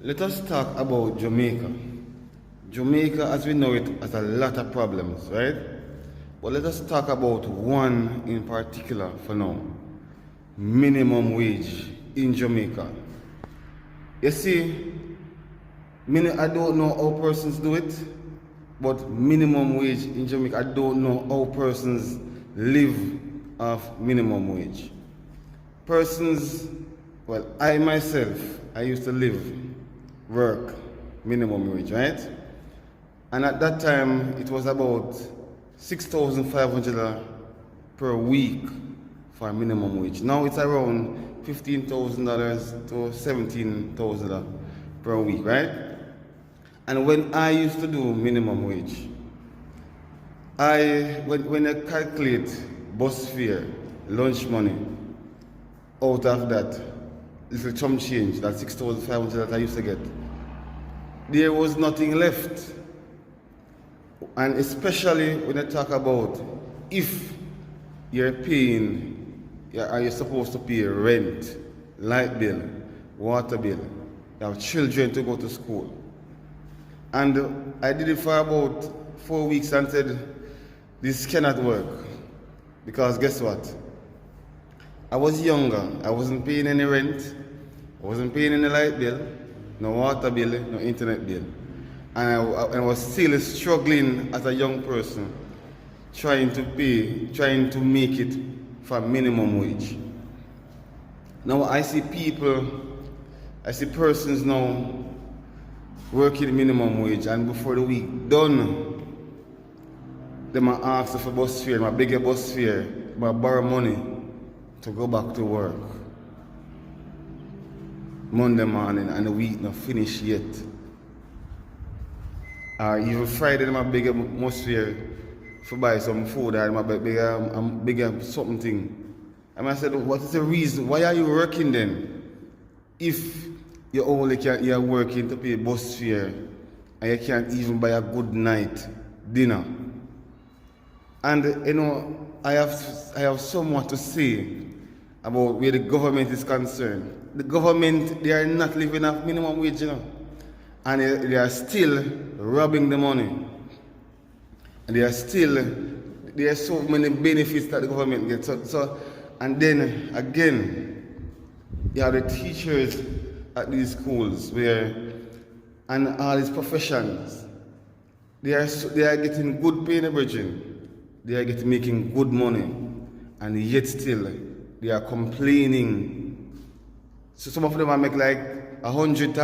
Let us talk about Jamaica. Jamaica, as we know it, has a lot of problems, right? But let us talk about one in particular for now. Minimum wage in Jamaica. You see, I don't know how persons do it, but minimum wage in Jamaica, I don't know how persons live off minimum wage. Persons, well, I myself, I used to work minimum wage, right? And at that time, it was about $6,500 per week for minimum wage. Now it's around $15,000 to $17,000 per week, right? And when I used to do minimum wage, when I calculate bus fare, lunch money, out of that little chum change, that $6,500 that I used to get, there was nothing left. And especially when I talk about if you're paying, are you supposed to pay rent, light bill, water bill, you have children to go to school. And I did it for about 4 weeks and said, this cannot work. Because guess what? I was younger, I wasn't paying any rent, I wasn't paying any light bill, no water bill, no internet bill. And I was still struggling as a young person, trying to make it for minimum wage. Now I see persons now working minimum wage, and before the week done, they might ask for bus fare, my bigger bus fare, might borrow money to go back to work Monday morning, and the week not finished yet. Or even Friday, my bigger bus fare to buy some food, or my bigger something. And I said, what is the reason? Why are you working then? If you're working to pay bus fare and you can't even buy a good night dinner. And you know, I have so much to say about where the government is concerned. The government, they are not living off minimum wage, you know. And they are still robbing the money. And there are so many benefits that the government gets. And then again, you have the teachers at these schools and all these professions, they are getting good pay in everything. They are making good money, and yet still they are complaining. So some of them are make like 100 times